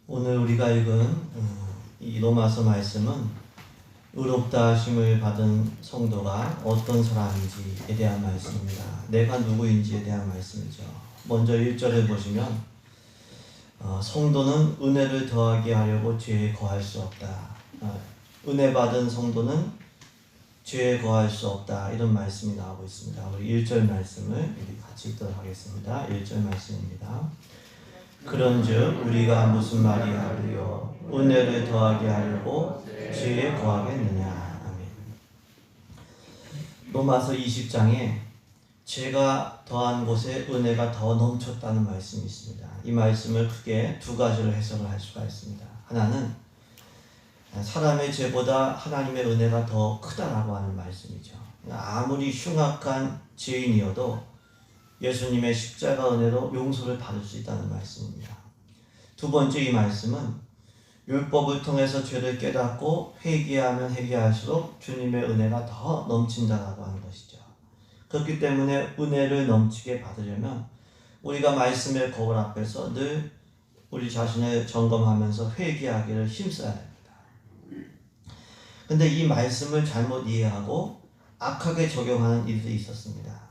오늘 우리가 읽은 이 로마서 말씀은 의롭다 하심을 받은 성도가 어떤 사람인지에 대한 말씀입니다. 내가 누구인지에 대한 말씀이죠. 먼저 1절을 보시면 성도는 은혜를 더하게 하려고 죄에 거할 수 없다. 은혜 받은 성도는 죄에 거할 수 없다. 이런 말씀이 나오고 있습니다. 우리 1절 말씀을 같이 읽도록 하겠습니다. 1절 말씀입니다. 그런즉 우리가 무슨 말이 하리요? 은혜를 더하게 하려고 죄에 거하겠느냐. 아멘. 로마서 20장에 죄가 더한 곳에 은혜가 더 넘쳤다는 말씀이 있습니다. 이 말씀을 크게 두 가지로 해석을 할 수가 있습니다. 하나는 사람의 죄보다 하나님의 은혜가 더 크다라고 하는 말씀이죠. 아무리 흉악한 죄인이어도 예수님의 십자가 은혜로 용서를 받을 수 있다는 말씀입니다. 두 번째, 이 말씀은 율법을 통해서 죄를 깨닫고 회개하면 회개할수록 주님의 은혜가 더 넘친다라고 하는 것이죠. 그렇기 때문에 은혜를 넘치게 받으려면 우리가 말씀의 거울 앞에서 늘 우리 자신을 점검하면서 회개하기를 힘써야 됩니다. 근데 이 말씀을 잘못 이해하고 악하게 적용하는 일들이 있었습니다.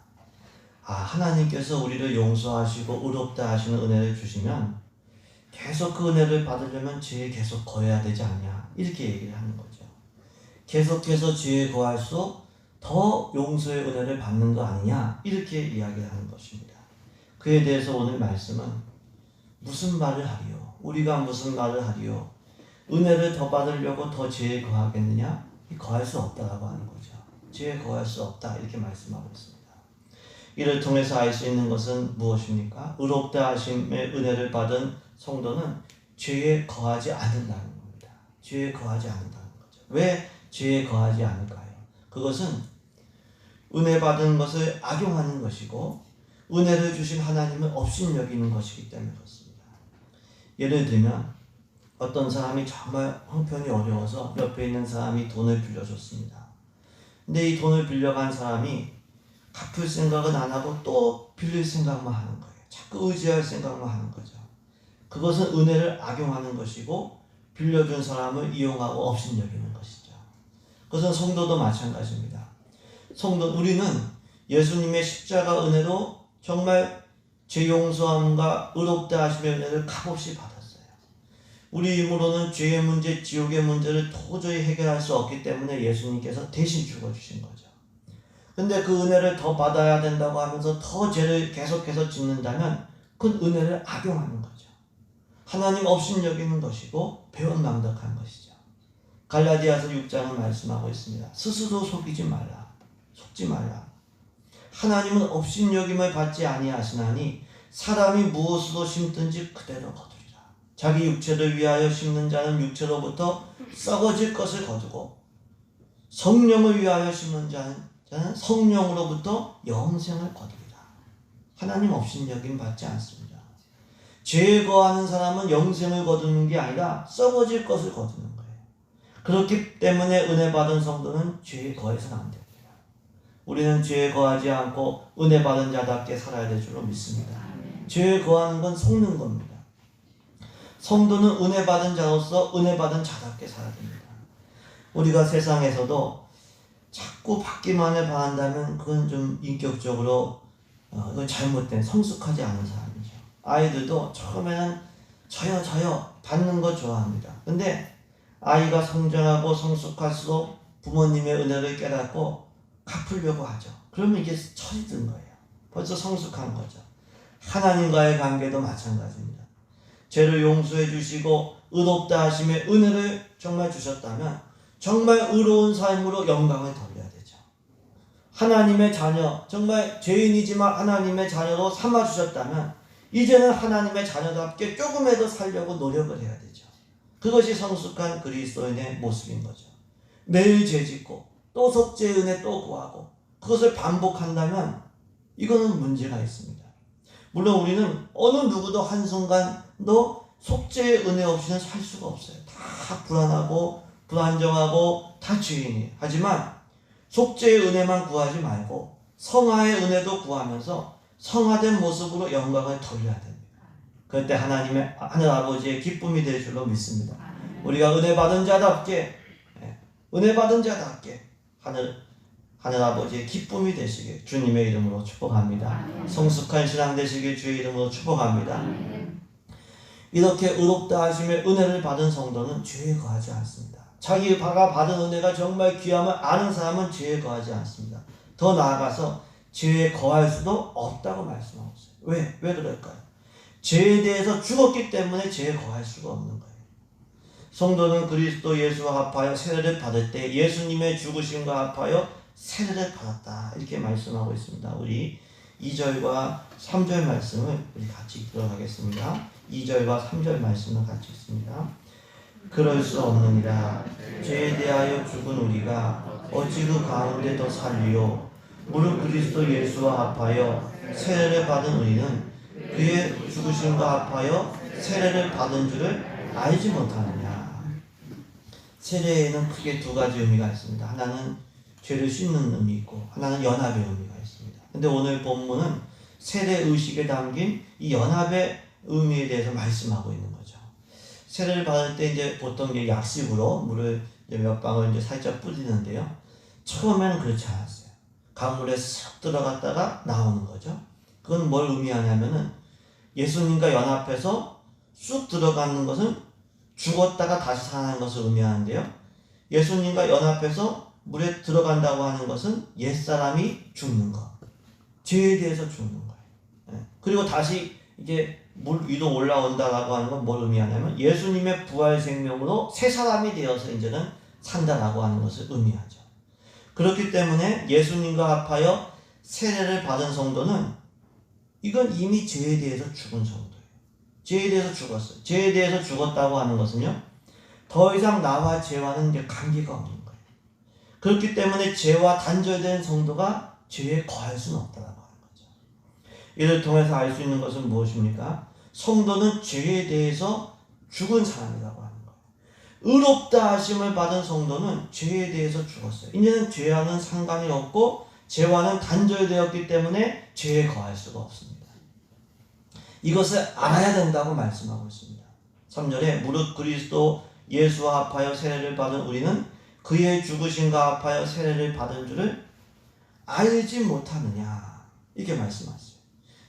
하나님께서 우리를 용서하시고 의롭다 하시는 은혜를 주시면 계속 그 은혜를 받으려면 죄에 계속 거해야 되지 않냐, 이렇게 얘기를 하는 거죠. 계속해서 죄에 거할수록 더 용서의 은혜를 받는 거 아니냐, 이렇게 이야기를 하는 것입니다. 그에 대해서 오늘 말씀은 무슨 말을 하리요? 우리가 무슨 말을 하리요? 은혜를 더 받으려고 더 죄에 거하겠느냐? 거할 수 없다라고 하는 거죠. 죄에 거할 수 없다, 이렇게 말씀하고 있습니다. 이를 통해서 알 수 있는 것은 무엇입니까? 의롭다 하심의 은혜를 받은 성도는 죄에 거하지 않는다는 겁니다. 죄에 거하지 않는다는 거죠. 왜 죄에 거하지 않을까요? 그것은 은혜 받은 것을 악용하는 것이고 은혜를 주신 하나님을 업신여기는 것이기 때문에 그렇습니다. 예를 들면 어떤 사람이 정말 형편이 어려워서 옆에 있는 사람이 돈을 빌려줬습니다. 근데 이 돈을 빌려간 사람이 갚을 생각은 안 하고 또 빌릴 생각만 하는 거예요. 자꾸 의지할 생각만 하는 거죠. 그것은 은혜를 악용하는 것이고 빌려준 사람을 이용하고 업신여기는 것이죠. 그것은 성도도 마찬가지입니다. 우리는 예수님의 십자가 은혜로 정말 죄 용서함과 의롭다 하심의 은혜를 값없이 받았어요. 우리 힘으로는 죄의 문제, 지옥의 문제를 도저히 해결할 수 없기 때문에 예수님께서 대신 죽어주신 거죠. 근데 그 은혜를 더 받아야 된다고 하면서 더 죄를 계속해서 짓는다면 그건 은혜를 악용하는 거죠. 하나님 업신여기는 것이고 배은망덕한 것이죠. 갈라디아서 6장은 말씀하고 있습니다. 스스로 속지 말라. 하나님은 업신여김을 받지 아니하시나니 사람이 무엇으로 심든지 그대로 거두리라. 자기 육체를 위하여 심는 자는 육체로부터 썩어질 것을 거두고 성령을 위하여 심는 자는 성령으로부터 영생을 거두리라. 하나님 업신여김 받지 않습니다. 죄에 거하는 사람은 영생을 거두는 게 아니라 썩어질 것을 거두는 거예요. 그렇기 때문에 은혜 받은 성도는 죄에 거해서는 안 됩니다. 우리는 죄에 거하지 않고 은혜 받은 자답게 살아야 될 줄로 믿습니다. 죄에 거하는 건 속는 겁니다. 성도는 은혜 받은 자로서 은혜 받은 자답게 살아야 됩니다. 우리가 세상에서도 자꾸 받기만을 바란다면 그건 좀 인격적으로 그건 잘못된 성숙하지 않은 사람이죠. 아이들도 처음에는 저요 받는 거 좋아합니다. 근데 아이가 성장하고 성숙할수록 부모님의 은혜를 깨닫고 갚으려고 하죠. 그러면 이게 철이 든 거예요. 벌써 성숙한 거죠. 하나님과의 관계도 마찬가지입니다. 죄를 용서해 주시고 의롭다 하심의 은혜를 정말 주셨다면 정말 의로운 삶으로 영광을 돌려야 되죠. 하나님의 자녀, 정말 죄인이지만 하나님의 자녀로 삼아주셨다면 이제는 하나님의 자녀답게 조금이라도 살려고 노력을 해야 되죠. 그것이 성숙한 그리스도인의 모습인 거죠. 매일 죄짓고 또 속죄의 은혜 또 구하고 그것을 반복한다면 이거는 문제가 있습니다. 물론 우리는 어느 누구도 한순간도 속죄의 은혜 없이는 살 수가 없어요. 다 불안하고 불안정하고 다 죄인이에요. 하지만 속죄의 은혜만 구하지 말고 성화의 은혜도 구하면서 성화된 모습으로 영광을 돌려야 됩니다. 그때 하늘 아버지의 기쁨이 될 줄로 믿습니다. 우리가 은혜 받은 자답게 하늘 아버지의 기쁨이 되시길 주님의 이름으로 축복합니다. 성숙한 신앙 되시길 주의 이름으로 축복합니다. 이렇게 의롭다 하심의 은혜를 받은 성도는 죄에 거하지 않습니다. 자기가 받은 은혜가 정말 귀함을 아는 사람은 죄에 거하지 않습니다. 더 나아가서 죄에 거할 수도 없다고 말씀하고 있어요. 왜 그럴까요? 죄에 대해서 죽었기 때문에 죄에 거할 수가 없는 거예요. 성도는 그리스도 예수와 합하여 세례를 받을 때 예수님의 죽으심과 합하여 세례를 받았다. 이렇게 말씀하고 있습니다. 우리 2절과 3절 말씀을 우리 같이 들어가겠습니다. 2절과 3절 말씀을 같이 읽습니다. 그럴 수 없느니라. 죄에 대하여 죽은 우리가 어찌 그 가운데 더 살리요. 무릇 그리스도 예수와 합하여 세례를 받은 우리는 그의 죽으심과 합하여 세례를 받은 줄을 알지 못하느냐. 세례에는 크게 두 가지 의미가 있습니다. 하나는 죄를 씻는 의미 있고 하나는 연합의 의미가 있습니다. 근데 오늘 본문은 세례 의식에 담긴 이 연합의 의미에 대해서 말씀하고 있는 거죠. 세례를 받을 때 이제 보통 이제 약식으로 물을 이제 몇 방울 이제 살짝 뿌리는데요. 처음에는 그렇지 않았어요. 강물에 싹 들어갔다가 나오는 거죠. 그건 뭘 의미하냐면은 예수님과 연합해서 쑥 들어가는 것은 죽었다가 다시 살아나는 것을 의미하는데요. 예수님과 연합해서 물에 들어간다고 하는 것은 옛사람이 죽는 것, 죄에 대해서 죽는 거예요. 그리고 다시 이제 물 위로 올라온다라고 하는 건 뭘 의미하냐면 예수님의 부활 생명으로 새 사람이 되어서 이제는 산다라고 하는 것을 의미하죠. 그렇기 때문에 예수님과 합하여 세례를 받은 성도는 이건 이미 죄에 대해서 죽은 성도예요. 죄에 대해서 죽었어요. 죄에 대해서 죽었다고 하는 것은요, 더 이상 나와 죄와는 이제 관계가 없는 거예요. 그렇기 때문에 죄와 단절된 성도가 죄에 거할 수는 없다라고 하는 거죠. 이를 통해서 알 수 있는 것은 무엇입니까? 성도는 죄에 대해서 죽은 사람이라고 하는 거예요. 의롭다 하심을 받은 성도는 죄에 대해서 죽었어요. 이제는 죄와는 상관이 없고 죄와는 단절되었기 때문에 죄에 거할 수가 없습니다. 이것을 알아야 된다고 말씀하고 있습니다. 3절에 무릇 그리스도 예수와 합하여 세례를 받은 우리는 그의 죽으심과 합하여 세례를 받은 줄을 알지 못하느냐, 이렇게 말씀하셨어요.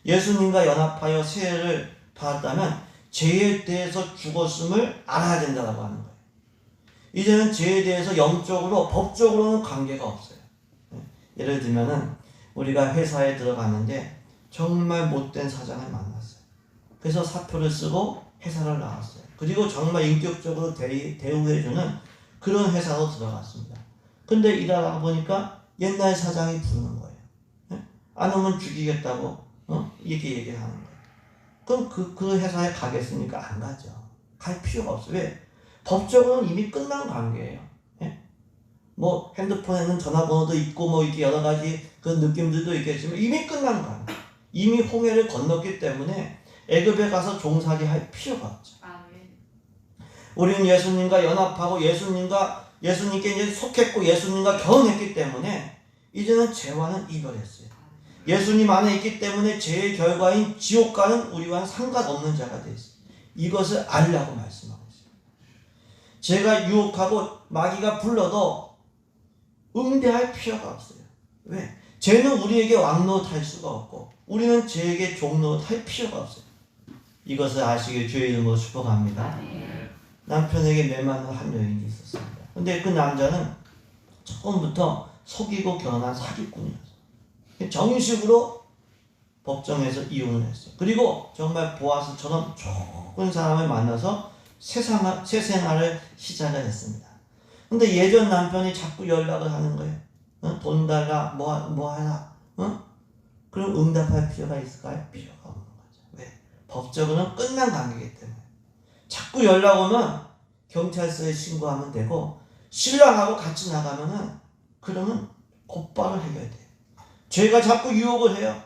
예수님과 연합하여 세례를 받았다면 죄에 대해서 죽었음을 알아야 된다고 하는 거예요. 이제는 죄에 대해서 영적으로 법적으로는 관계가 없어요. 예를 들면은 우리가 회사에 들어갔는데 정말 못된 사장을 만났어요. 그래서 사표를 쓰고 회사를 나왔어요. 그리고 정말 인격적으로 대우해주는 그런 회사로 들어갔습니다. 근데 일하다 보니까 옛날 사장이 부르는 거예요. 안 오면 죽이겠다고 이렇게 얘기하는 거예요. 그럼 그 회사에 가겠습니까? 안 가죠. 갈 필요가 없어요. 왜? 법적으로는 이미 끝난 관계예요. 뭐 핸드폰에는 전화번호도 있고 뭐 이렇게 여러 가지 그런 느낌들도 있겠지만 이미 끝난 관계. 이미 홍해를 건넜기 때문에 애굽에 가서 종살이 할 필요가 없죠. 우리는 예수님과 연합하고 예수님께 이제 속했고 예수님과 결혼했기 때문에 이제는 죄와는 이별했어요. 예수님 안에 있기 때문에 죄의 결과인 지옥 가는 우리와는 상관없는 자가 되어 있어요. 이것을 알라고 말씀하고 있어요. 죄가 유혹하고 마귀가 불러도 응대할 필요가 없어요. 왜? 죄는 우리에게 왕노릇할 수가 없고 우리는 죄에게 종노릇할 필요가 없어요. 이것을 아시길 주의 이름으로 축복합니다. 남편에게 매맞는 한 여인이 있었습니다. 근데 그 남자는 처음부터 속이고 결혼한 사기꾼이었어요. 정식으로 법정에서 이혼을 했어요. 그리고 정말 보아스처럼 좋은 사람을 만나서 새 생활을 시작을 했습니다. 근데 예전 남편이 자꾸 연락을 하는 거예요. 돈 달라, 뭐 하라. 그럼 응답할 필요가 있을까요? 필요가 없는 거죠. 왜? 법적으로는 끝난 관계이기 때문에. 자꾸 연락 오면 경찰서에 신고하면 되고 신랑하고 같이 나가면은 그러면 곧바로 해결돼요. 죄가 자꾸 유혹을 해요.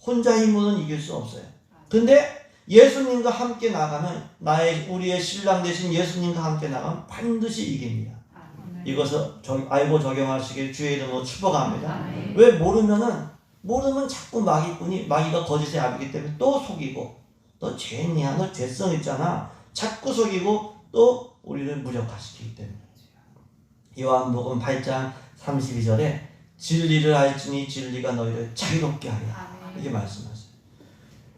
혼자 힘으로는 이길 수 없어요. 근데 예수님과 함께 나가면 우리의 신랑 되신 예수님과 함께 나가면 반드시 이깁니다. 이것을 알고 적용하시길 주의 이름으로 축복합니다. 왜 모르면 자꾸 마귀가 거짓의 아비기 때문에 또 속이고 너 죄인이야. 너 죄성 있잖아. 자꾸 속이고 또 우리를 무력화시키기 때문에. 요한복음 8장 32절에 진리를 알지니 진리가 너희를 자유롭게 하리라. 이게 말씀하세요.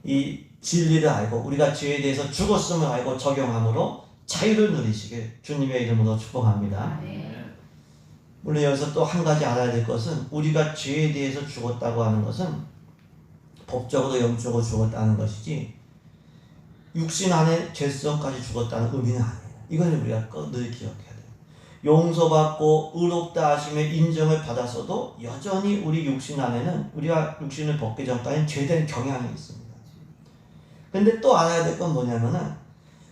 이 진리를 알고 우리가 죄에 대해서 죽었음을 알고 적용함으로 자유를 누리시길 주님의 이름으로 축복합니다. 물론 여기서 또 한 가지 알아야 될 것은 우리가 죄에 대해서 죽었다고 하는 것은 법적으로 영적으로 죽었다는 것이지 육신 안에 죄성까지 죽었다는 의미는 아니에요. 이건 우리가 늘 기억해야 돼요. 용서받고 의롭다 하심의 인정을 받았어도 여전히 우리 육신 안에는 우리가 육신을 벗기 전까지는 죄된 경향이 있습니다. 근데 또 알아야 될 건 뭐냐면은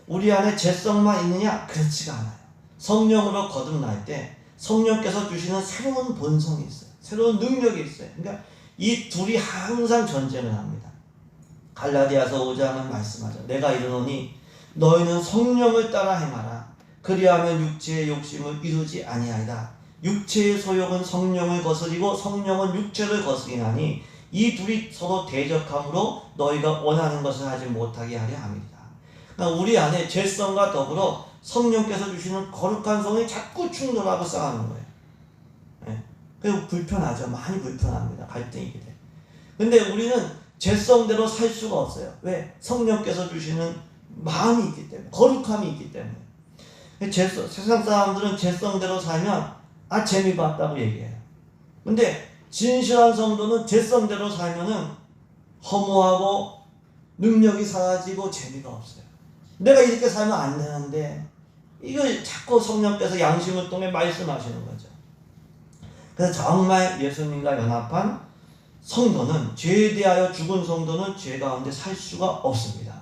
우리 안에 죄성만 있느냐? 그렇지가 않아요. 성령으로 거듭날 때 성령께서 주시는 새로운 본성이 있어요. 새로운 능력이 있어요. 그러니까 이 둘이 항상 전쟁을 합니다. 갈라디아서 5장은 말씀하죠. 내가 이르노니 너희는 성령을 따라 행하라. 그리하면 육체의 욕심을 이루지 아니하리라. 육체의 소욕은 성령을 거스리고 성령은 육체를 거스리나니 이 둘이 서로 대적함으로 너희가 원하는 것을 하지 못하게 하려 함이다. 그러니까 우리 안에 죄성과 더불어 성령께서 주시는 거룩한 성이 자꾸 충돌하고 싸우는 거예요. 네. 그리고 불편하죠. 많이 불편합니다. 갈등이 돼. 근데 우리는 죄성대로 살 수가 없어요. 왜? 성령께서 주시는 마음이 있기 때문에, 거룩함이 있기 때문에. 세상 사람들은 죄성대로 살면 재미 봤다고 얘기해요. 근데 진실한 성도는 죄성대로 살면은 허무하고 능력이 사라지고 재미가 없어요. 내가 이렇게 살면 안 되는데 이걸 자꾸 성령께서 양심을 통해 말씀하시는 거죠. 그래서 정말 예수님과 연합한 성도는, 죄에 대하여 죽은 성도는 죄 가운데 살 수가 없습니다.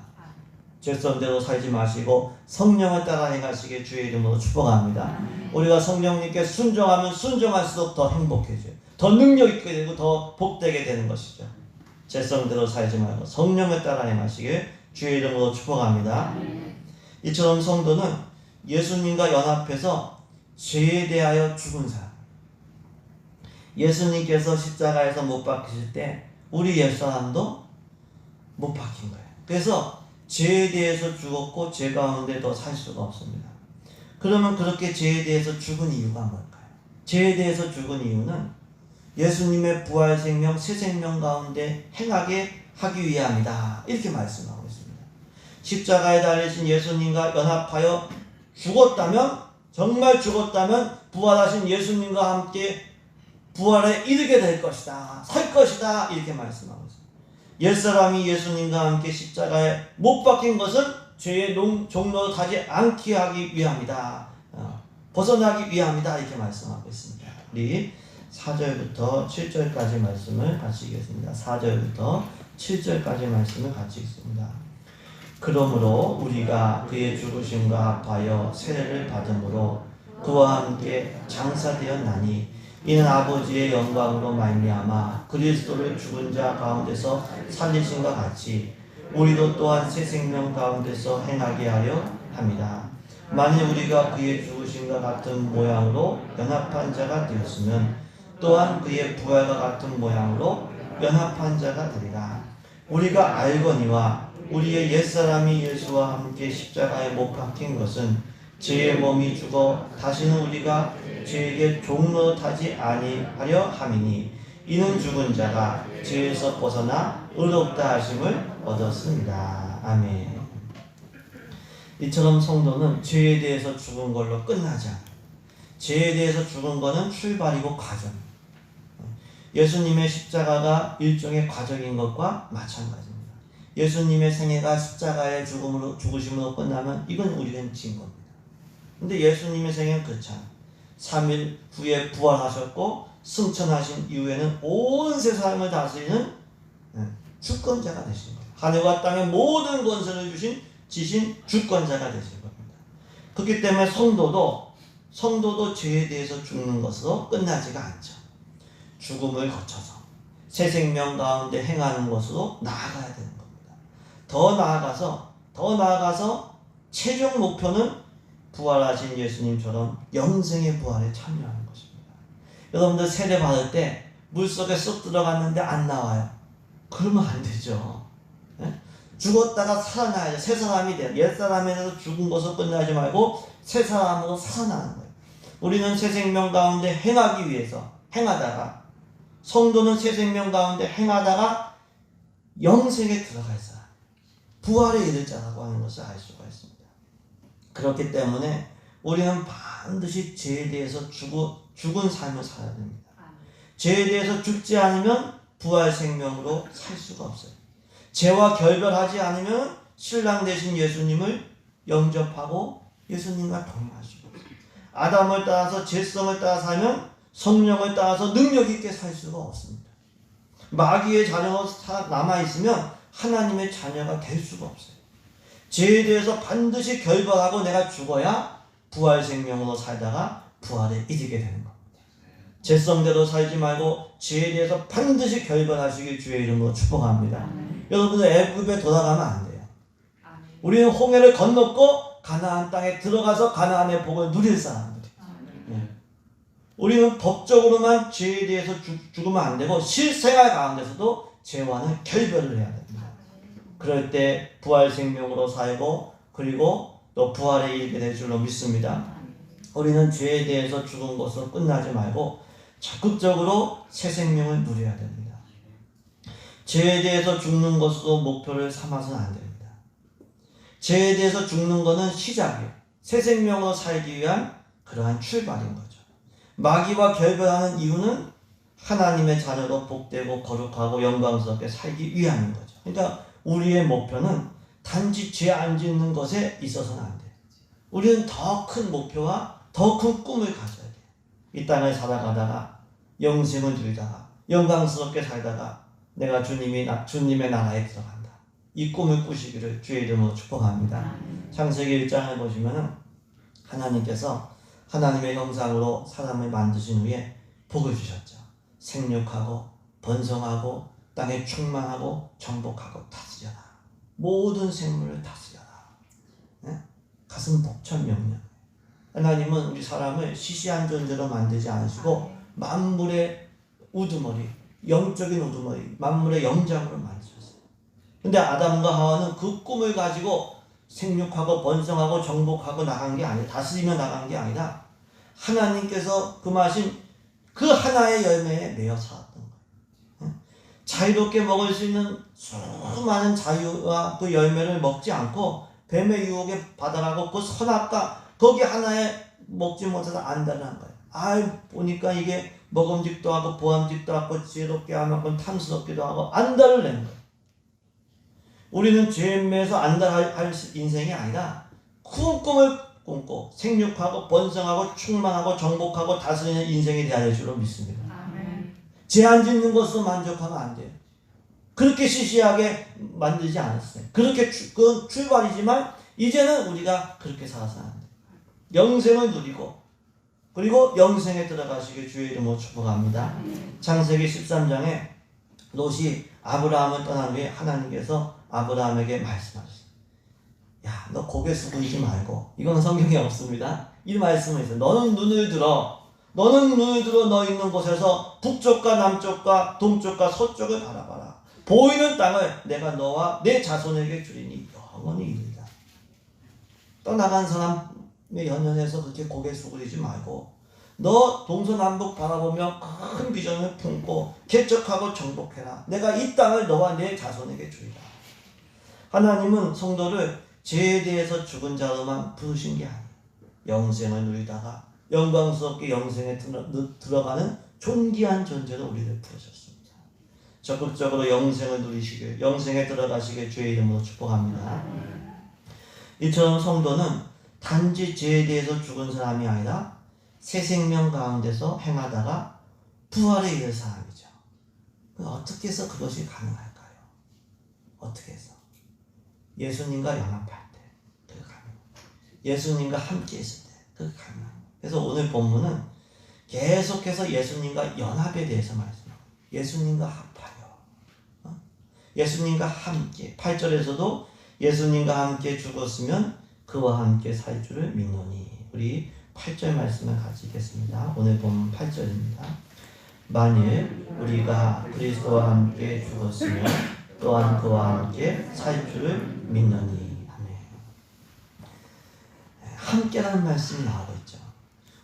죄성대로 살지 마시고 성령을 따라 행하시길 주의 이름으로 축복합니다. 우리가 성령님께 순종하면 순종할수록 더 행복해져요. 더 능력 있게 되고 더 복되게 되는 것이죠. 죄성대로 살지 말고 성령을 따라 행하시길 주의 이름으로 축복합니다. 이처럼 성도는 예수님과 연합해서 죄에 대하여 죽은 사람. 예수님께서 십자가에서 못 박히실 때 우리 옛사람도 못 박힌 거예요. 그래서 죄에 대해서 죽었고 죄 가운데 더 살 수가 없습니다. 그러면 그렇게 죄에 대해서 죽은 이유가 뭘까요? 죄에 대해서 죽은 이유는 예수님의 부활 생명, 새 생명 가운데 행하게 하기 위함이다. 이렇게 말씀하고 있습니다. 십자가에 달리신 예수님과 연합하여 죽었다면, 정말 죽었다면 부활하신 예수님과 함께 부활에 이르게 될 것이다. 살 것이다. 이렇게 말씀하고 있습니다. 옛사람이 예수님과 함께 십자가에 못 박힌 것은 죄의 종로로 타지 않게 하기 위함이다. 벗어나기 위함이다. 이렇게 말씀하고 있습니다. 우리 4절부터 7절까지 말씀을 같이 읽겠습니다. 4절부터 7절까지 말씀을 같이 읽습니다. 그러므로 우리가 그의 죽으심과 합하여 세례를 받음으로 그와 함께 장사되었나니 이는 아버지의 영광으로 말미암아 그리스도를 죽은 자 가운데서 살리신과 같이 우리도 또한 새 생명 가운데서 행하게 하려 합니다. 만일 우리가 그의 죽으심과 같은 모양으로 연합한 자가 되었으면 또한 그의 부활과 같은 모양으로 연합한 자가 되리라. 우리가 알거니와 우리의 옛사람이 예수와 함께 십자가에 못 박힌 것은 죄의 몸이 죽어 다시는 우리가 죄에게 종로 타지 아니하려 함이니 이는 죽은 자가 죄에서 벗어나 의롭다 하심을 얻었습니다. 아멘. 이처럼 성도는 죄에 대해서 죽은 걸로 끝나지 않아요. 죄에 대해서 죽은 것은 출발이고 과정. 예수님의 십자가가 일종의 과정인 것과 마찬가지입니다. 예수님의 생애가 십자가의 죽으심으로 끝나면 이건 우리는 진 겁니다. 근데 예수님의 생애는 그렇지 않아요. 3일 후에 부활하셨고 승천하신 이후에는 온 세상을 다스리는 주권자가 되신 거예요. 하늘과 땅의 모든 권세를 지신 주권자가 되신 겁니다. 그렇기 때문에 성도도 죄에 대해서 죽는 것으로 끝나지가 않죠. 죽음을 거쳐서 새 생명 가운데 행하는 것으로 나아가야 되는 겁니다. 더 나아가서 최종 목표는 부활하신 예수님처럼 영생의 부활에 참여하는 것입니다. 여러분들 세례 받을 때 물속에 쏙 들어갔는데 안 나와요. 그러면 안 되죠. 네? 죽었다가 살아나야죠. 새 사람이 돼요. 옛 사람에서 죽은 것으로 끝나지 말고 새 사람으로 살아나는 거예요. 우리는 새 생명 가운데 행하기 위해서 행하다가, 성도는 새 생명 가운데 행하다가 영생에 들어갈 사람, 부활에 이를 자라고 하는 것을 알 수가 있습니다. 그렇기 때문에 우리는 반드시 죄에 대해서 죽은 삶을 살아야 됩니다. 죄에 대해서 죽지 않으면 부활 생명으로 살 수가 없어요. 죄와 결별하지 않으면 신랑 되신 예수님을 영접하고 예수님과 동행할 수가 없어요. 아담을 따라서 죄성을 따라 살면 성령을 따라서 능력 있게 살 수가 없습니다. 마귀의 자녀로 남아있으면 하나님의 자녀가 될 수가 없어요. 죄에 대해서 반드시 결별하고 내가 죽어야 부활 생명으로 살다가 부활에 이르게 되는 겁니다. 죄성대로 살지 말고 죄에 대해서 반드시 결별하시길 주의 이름으로 축복합니다. 여러분들 애굽에 돌아가면 안 돼요. 우리는 홍해를 건넜고 가나안 땅에 들어가서 가나안의 복을 누릴 사람들이에요. 우리는 법적으로만 죄에 대해서 죽으면 안 되고 실생활 가운데서도 죄와는 결별을 해야 됩니다. 그럴 때 부활 생명으로 살고 그리고 또 부활에 이르게 될 줄로 믿습니다. 우리는 죄에 대해서 죽은 것으로 끝나지 말고 적극적으로 새 생명을 누려야 됩니다. 죄에 대해서 죽는 것으로 목표를 삼아서는 안 됩니다. 죄에 대해서 죽는 것은 시작이에요. 새 생명으로 살기 위한 그러한 출발인 거죠. 마귀와 결별하는 이유는 하나님의 자녀로 복되고 거룩하고 영광스럽게 살기 위함인 거죠. 그러니까 우리의 목표는 단지 죄 안 짓는 것에 있어서는 안 돼요. 우리는 더 큰 목표와 더 큰 꿈을 가져야 돼요. 이 땅을 살아가다가 영생을 누리다가 영광스럽게 살다가 내가 주님의 나라에 들어간다. 이 꿈을 꾸시기를 주의 이름으로 축복합니다. 창세기 1장을 보시면 하나님께서 하나님의 형상으로 사람을 만드신 후에 복을 주셨죠. 생육하고 번성하고 땅에 충만하고 정복하고 다스려라. 모든 생물을 다스려라. 네? 가슴 복천 명령. 하나님은 우리 사람을 시시한 존재로 만들지 않으시고 만물의 우두머리, 영적인 우두머리, 만물의 영장으로 만드셨어요. 근데 아담과 하와는 그 꿈을 가지고 생육하고 번성하고 정복하고 나간 게 아니라, 다스리며 나간 게 아니라 하나님께서 금하신 그 하나의 열매에 매여 살았던 거예요. 자유롭게 먹을 수 있는 수많은 자유와 그 열매를 먹지 않고 뱀의 유혹에 받아가고 그 선악과 거기 하나에 먹지 못해서 안달을 한 거예요. 보니까 이게 먹음직도 하고 보암직도 하고 지혜롭게 하고 탐스럽기도 하고 안달을 낸 거예요. 우리는 죄에 매여서 안달할 인생이 아니라 큰 꿈을 꿈고 생육하고 번성하고 충만하고 정복하고 다스리는 인생이 되어야 될 줄로 믿습니다. 죄 안 짓는 것으로 만족하면 안 돼요. 그렇게 시시하게 만들지 않았어요. 그렇게 그건 출발이지만 이제는 우리가 그렇게 살아서는 안 돼요. 영생을 누리고 그리고 영생에 들어가시길 주의 이름으로 축복합니다. 창세기 13장에 롯이 아브라함을 떠난 후에 하나님께서 아브라함에게 말씀하셨어요. 야, 너 고개 숙이지 말고, 이건 성경에 없습니다. 이 말씀은 있어요. 너는 눈을 들어 너 있는 곳에서 북쪽과 남쪽과 동쪽과 서쪽을 바라봐라. 보이는 땅을 내가 너와 내 자손에게 주리니 영원히 이르리라. 떠나간 사람의 연연해서 그렇게 고개 숙이지 말고 너 동서남북 바라보며 큰 비전을 품고 개척하고 정복해라. 내가 이 땅을 너와 내 자손에게 주리라. 하나님은 성도를 죄에 대해서 죽은 자로만 부르신 게 아니에요. 영생을 누리다가 영광스럽게 영생에 들어가는 존귀한 존재로 우리를 부르셨습니다. 적극적으로 영생을 누리시길, 영생에 들어가시길 주의 이름으로 축복합니다. 이처럼 성도는 단지 죄에 대해서 죽은 사람이 아니라 새 생명 가운데서 행하다가 부활에 이를 사람이죠. 어떻게 해서 그것이 가능할까요? 어떻게 해서? 예수님과 연합할 때 그게 가능해요. 예수님과 함께 있을 때 그게 가능해요. 그래서 오늘 본문은 계속해서 예수님과 연합에 대해서 말씀해요. 예수님과 합하여, 예수님과 함께. 8절에서도 예수님과 함께 죽었으면 그와 함께 살 줄을 믿노니. 우리 8절 말씀을 같이 읽겠습니다. 오늘 본문 8절입니다. 만일 우리가 그리스도와 함께 죽었으면 또한 그와 함께 살 줄을 믿느니. 아멘. 함께라는 말씀이 나오고 있죠.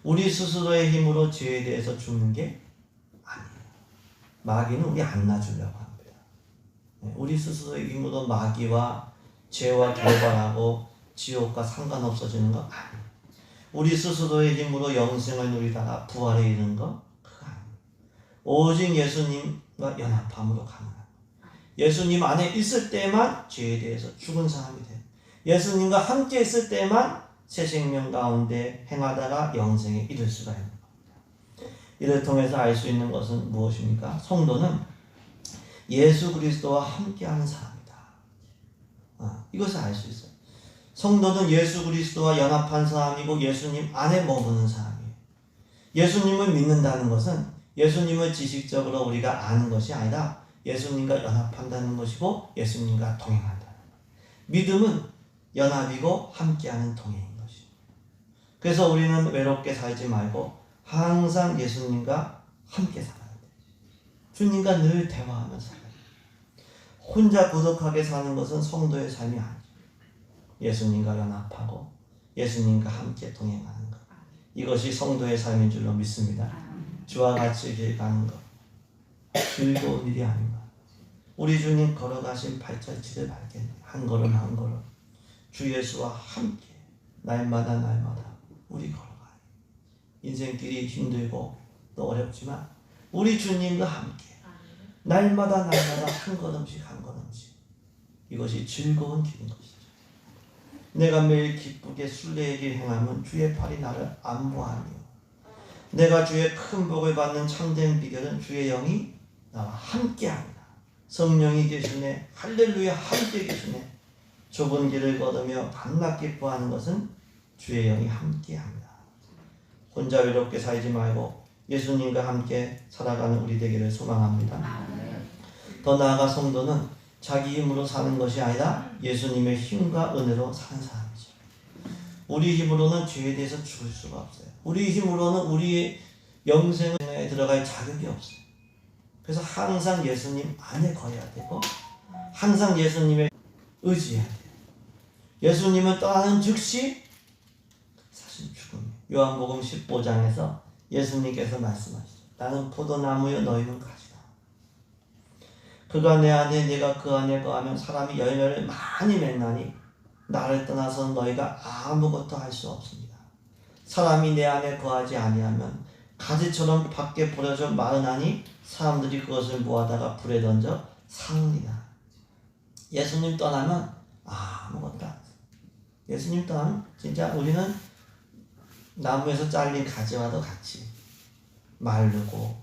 우리 스스로의 힘으로 죄에 대해서 죽는 게 아니에요. 마귀는 우리 안 놔주려고 합니다. 우리 스스로의 힘으로 마귀와 죄와 결발하고 지옥과 상관없어지는 거 아니에요. 우리 스스로의 힘으로 영생을 누리다가 부활에 이르는 거 그거 아니에요. 오직 예수님과 연합함으로 가능합니다. 예수님 안에 있을 때만 죄에 대해서 죽은 사람이 돼요. 예수님과 함께 있을 때만 새 생명 가운데 행하다가 영생에 이를 수가 있는 겁니다. 이를 통해서 알 수 있는 것은 무엇입니까? 성도는 예수 그리스도와 함께하는 사람이다. 이것을 알 수 있어요. 성도는 예수 그리스도와 연합한 사람이고 예수님 안에 머무는 사람이에요. 예수님을 믿는다는 것은 예수님을 지식적으로 우리가 아는 것이 아니라 예수님과 연합한다는 것이고 예수님과 동행한다는 거예요. 믿음은 연합이고 함께하는 동행인 것이죠. 그래서 우리는 외롭게 살지 말고 항상 예수님과 함께 살아야 돼요. 주님과 늘 대화하며 살아야 돼요. 혼자 고독하게 사는 것은 성도의 삶이 아니죠. 예수님과 연합하고 예수님과 함께 동행하는 것, 이것이 성도의 삶인 줄로 믿습니다. 주와 같이 길 가는 것 즐거운 일이 아닌가. 우리 주님 걸어가신 발자취를 밟겠네. 한 걸음 한 걸음 주 예수와 함께 날마다 우리 걸어가요. 인생길이 힘들고 또 어렵지만 우리 주님과 함께 날마다 한 걸음씩 이것이 즐거운 길인 것이죠. 내가 매일 기쁘게 순례의 길 행하면 주의 팔이 나를 안보하며 내가 주의 큰 복을 받는 참된 비결은 주의 영이 나와 함께합니다. 성령이 계시네. 할렐루야 함께 계시네. 좁은 길을 걸으며 밤낮 기뻐하는 것은 주의 영이 함께합니다. 혼자 외롭게 살지 말고 예수님과 함께 살아가는 우리 되기를 소망합니다. 더 나아가 성도는 자기 힘으로 사는 것이 아니라 예수님의 힘과 은혜로 사는 사람이죠. 우리 힘으로는 죄에 대해서 죽을 수가 없어요. 우리 힘으로는 우리의 영생에 들어갈 자격이 없어요. 그래서 항상 예수님 안에 거해야 되고 항상 예수님의 의지해야 돼요. 예수님을 떠나는 즉시 사실 죽음이에요. 요한복음 15장에서 예수님께서 말씀하시죠. 나는 포도나무여 너희는 가지라. 그가 내 안에 내가 그 안에 거하면 사람이 열매를 많이 맺나니 나를 떠나서 너희가 아무것도 할 수 없습니다. 사람이 내 안에 거하지 아니하면 가지처럼 밖에 버려져 마르나니 사람들이 그것을 모아다가 불에 던져 삭느니라. 예수님 떠나면 아무것도 안 해요. 예수님 떠나면 진짜 우리는 나무에서 잘린 가지와도 같이 마르고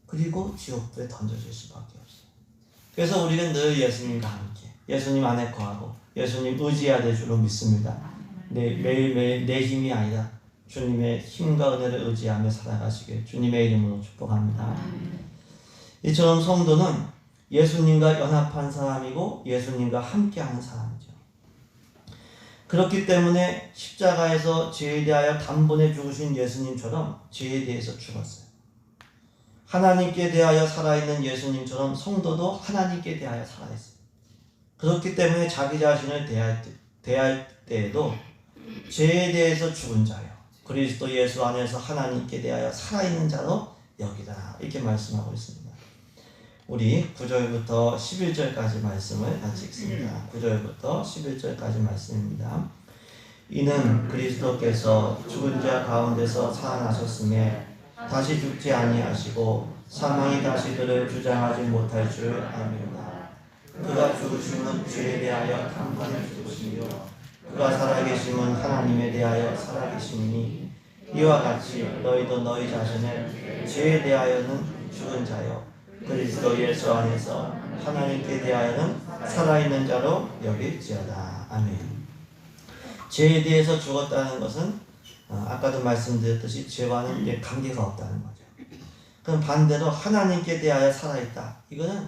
그리고 지옥불에 던져질 수밖에 없어요. 그래서 우리는 늘 예수님과 함께 예수님 안에 거하고 예수님 의지해야 될 줄로 믿습니다. 매일매일 내 힘이 아니라 주님의 힘과 은혜를 의지하며 살아가시길 주님의 이름으로 축복합니다. 이처럼 성도는 예수님과 연합한 사람이고 예수님과 함께하는 사람이죠. 그렇기 때문에 십자가에서 죄에 대하여 단번에 죽으신 예수님처럼 죄에 대해서 죽었어요. 하나님께 대하여 살아있는 예수님처럼 성도도 하나님께 대하여 살아있어요. 그렇기 때문에 자기 자신을 대할 때에도 죄에 대해서 죽은 자요 그리스도 예수 안에서 하나님께 대하여 살아있는 자로 여기다 이렇게 말씀하고 있습니다. 우리 9절부터 11절까지 말씀을 같이 읽습니다. 9절부터 11절까지 말씀입니다. 이는 그리스도께서 죽은 자 가운데서 살아나셨음에 다시 죽지 아니하시고 사망이 다시 그를 주장하지 못할 줄 압니다. 그가 죽으심은 죄에 대하여 단번에 죽으시며 그가 살아계심은 하나님에 대하여 살아계심이니 이와 같이 너희도 너희 자신을 죄에 대하여는 죽은 자요 그리스도 예수 안에서 하나님께 대하여는 살아있는 자로 여길지어다. 아멘. 죄에 대해서 죽었다는 것은 아까도 말씀드렸듯이 죄와는 이제 관계가 없다는 거죠. 그럼 반대로 하나님께 대하여 살아있다. 이거는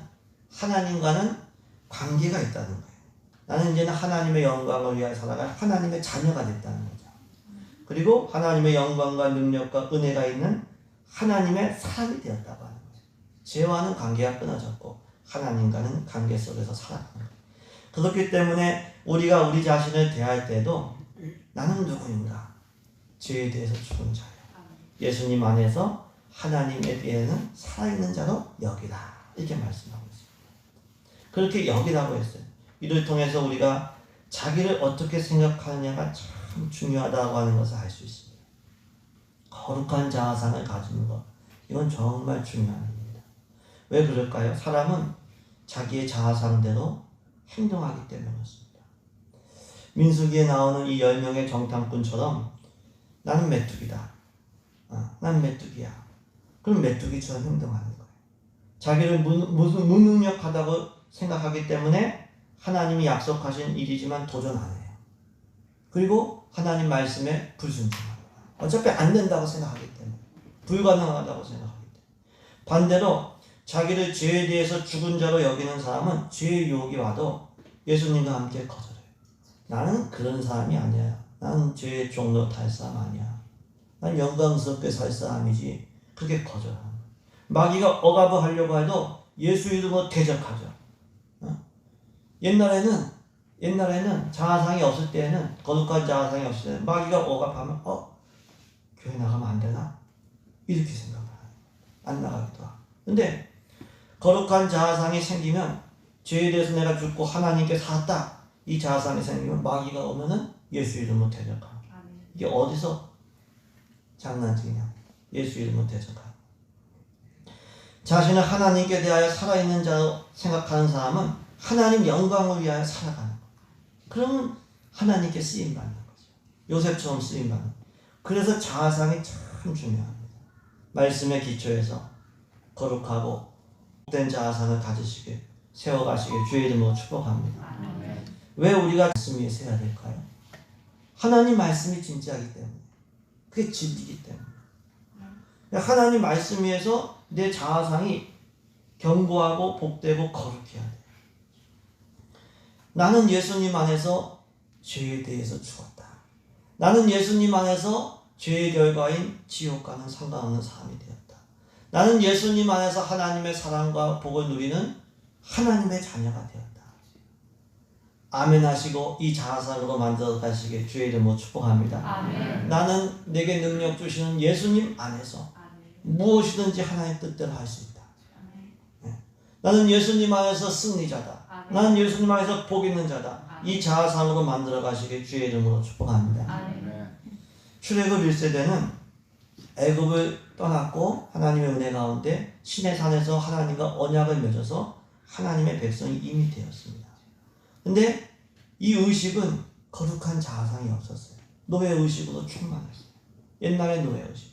하나님과는 관계가 있다는 거예요. 나는 이제는 하나님의 영광을 위하여 살아갈 하나님의 자녀가 됐다는 거죠. 그리고 하나님의 영광과 능력과 은혜가 있는 하나님의 사람이 되었다고 하는 거죠. 죄와는 관계가 끊어졌고 하나님과는 관계 속에서 살아가는 거예요. 그렇기 때문에 우리가 우리 자신을 대할 때도 나는 누구인가? 죄에 대해서 죽은 자예요. 예수님 안에서 하나님에 대해서는 살아있는 자로 여기라. 이렇게 말씀하고 있습니다. 그렇게 여기라고 했어요. 이를 통해서 우리가 자기를 어떻게 생각하느냐가 참 중요하다고 하는 것을 알 수 있습니다. 거룩한 자아상을 가지는 것, 이건 정말 중요한 일입니다. 왜 그럴까요? 사람은 자기의 자아상대로 행동하기 때문에 그렇습니다. 민수기에 나오는 이 10명의 정탐꾼처럼 나는 메뚜기다. 난 메뚜기야. 그럼 메뚜기처럼 행동하는 거예요. 자기를 무슨 무능력하다고 생각하기 때문에 하나님이 약속하신 일이지만 도전 안 해요. 그리고 하나님 말씀에 불순종합니다. 어차피 안 된다고 생각하기 때문에, 불가능하다고 생각하기 때문에. 반대로 자기를 죄에 대해서 죽은 자로 여기는 사람은 죄의 유혹이 와도 예수님과 함께 거절해요. 나는 그런 사람이 아니야. 나는 죄의 종로 탈 사람 아니야. 난 영광스럽게 살 사람이지. 그렇게 거절하는 거예요. 마귀가 억압을 하려고 해도 예수 이름으로 대적하죠. 옛날에는 자아상이 없을 때에는, 거룩한 자아상이 없을 때는 마귀가 억압하면 교회 나가면 안 되나? 이렇게 생각을 해요. 안 나가기도 하고. 근데 거룩한 자아상이 생기면, 죄에 대해서 내가 죽고 하나님께 살았다, 이 자아상이 생기면 마귀가 오면은 예수 이름으로 대적하고. 이게 어디서 장난치냐? 예수 이름으로 대적하고. 자신을 하나님께 대하여 살아있는 자로 생각하는 사람은 하나님 영광을 위하여 살아가는 거예요. 그러면 하나님께 쓰임받는 거죠. 요셉처럼 쓰임받는 거예요. 그래서 자아상이 참 중요합니다. 말씀의 기초에서 거룩하고 복된 자아상을 가지시길, 세워가시길 주의 이름으로 축복합니다. 왜 우리가 말씀 위에 세워야 될까요? 하나님 말씀이 진짜이기 때문에, 그게 진리이기 때문에. 하나님 말씀 위에서 내 자아상이 견고하고 복되고 거룩해야 돼. 나는 예수님 안에서 죄에 대해서 죽었다. 나는 예수님 안에서 죄의 결과인 지옥과는 상관없는 사람이 되었다. 나는 예수님 안에서 하나님의 사랑과 복을 누리는 하나님의 자녀가 되었다. 아멘 하시고 이 자아상으로 만들어 가시길 주의 이름으로 축복합니다. 아멘. 나는 내게 능력 주시는 예수님 안에서 무엇이든지 하나님의 뜻대로 할 수 있다. 네. 나는 예수님 안에서 승리자다. 아멘. 나는 예수님 안에서 복 있는 자다. 아멘. 이 자아상으로 만들어 가시길 주의 이름으로 축복합니다. 아멘. 출애굽 1세대는 애굽을 떠났고 하나님의 은혜 가운데 시내 산에서 하나님과 언약을 맺어서 하나님의 백성이 이미 되었습니다. 근데 이 의식은 거룩한 자아상이 없었어요. 노예 의식으로 충만했어요. 옛날의 노예 의식.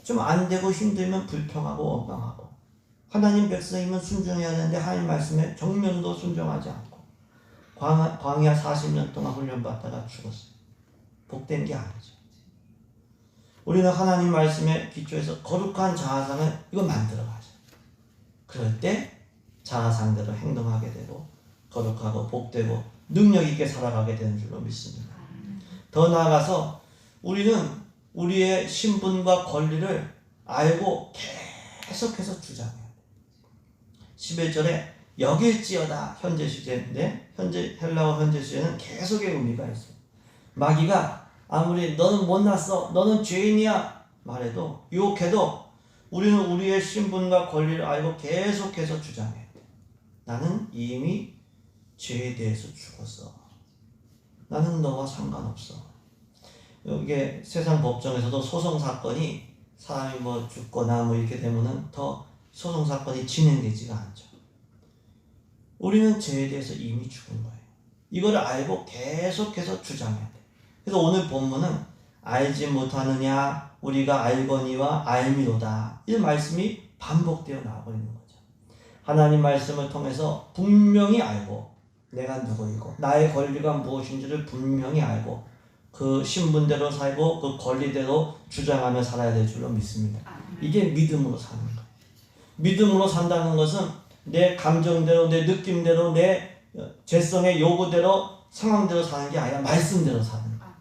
좀 안 되고 힘들면 불평하고 원망하고, 하나님 백성이면 순종해야 되는데 하나님 말씀에 정면도 순종하지 않고 광야 40년 동안 훈련받다가 죽었어요. 복된 게 아니죠. 우리는 하나님 말씀에 기초해서 거룩한 자아상을 이거 만들어 가죠. 그럴 때 자아상대로 행동하게 되고 거룩하고 복되고 능력 있게 살아가게 되는 줄로 믿습니다. 더 나아가서 우리는 우리의 신분과 권리를 알고 계속해서 주장해야 돼요. 11절에 여길지어다 현재 시제인데, 현재 헬라어 현재 시제는 계속의 의미가 있어요. 마귀가 아무리 너는 못났어, 너는 죄인이야 말해도, 유혹해도 우리는 우리의 신분과 권리를 알고 계속해서 주장해야 돼요. 나는 이미 죄에 대해서 죽었어. 나는 너와 상관없어. 이게 세상 법정에서도 소송 사건이 사람이 죽거나 이렇게 되면은 더 소송 사건이 진행되지가 않죠. 우리는 죄에 대해서 이미 죽은 거예요. 이걸 알고 계속해서 주장해야 돼. 그래서 오늘 본문은 알지 못하느냐 우리가 알거니와 알미로다, 이 말씀이 반복되어 나오고 있는 거죠. 하나님 말씀을 통해서 분명히 알고 내가 누구이고 나의 권리가 무엇인지를 분명히 알고 그 신분대로 살고 그 권리대로 주장하며 살아야 될 줄로 믿습니다. 이게 믿음으로 사는 거예요. 믿음으로 산다는 것은 내 감정대로, 내 느낌대로, 내 죄성의 요구대로, 상황대로 사는 게 아니라 말씀대로 사는 거예요.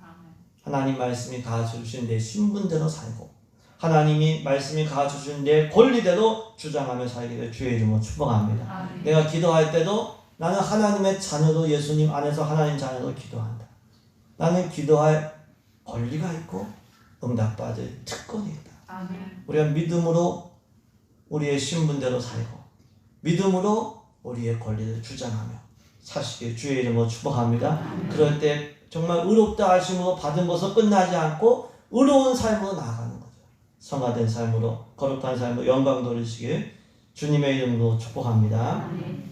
하나님 말씀이 가르쳐주신 내 신분대로 살고 하나님이 말씀이 가르쳐주신 내 권리대로 주장하며 살기를 주의 이름으로 축복합니다. 아멘. 내가 기도할 때도 나는 하나님의 자녀로 예수님 안에서 하나님 자녀로 기도한다. 나는 기도할 권리가 있고 응답받을 특권이 있다. 아멘. 우리가 믿음으로 우리의 신분대로 살고 믿음으로 우리의 권리를 주장하며 사시길 주의 이름으로 축복합니다. 그럴 때 정말 의롭다 하심으로 받은 것으로 끝나지 않고 의로운 삶으로 나아가는 거죠. 성화된 삶으로 거룩한 삶으로 영광 돌리시길 주님의 이름으로 축복합니다. 아멘.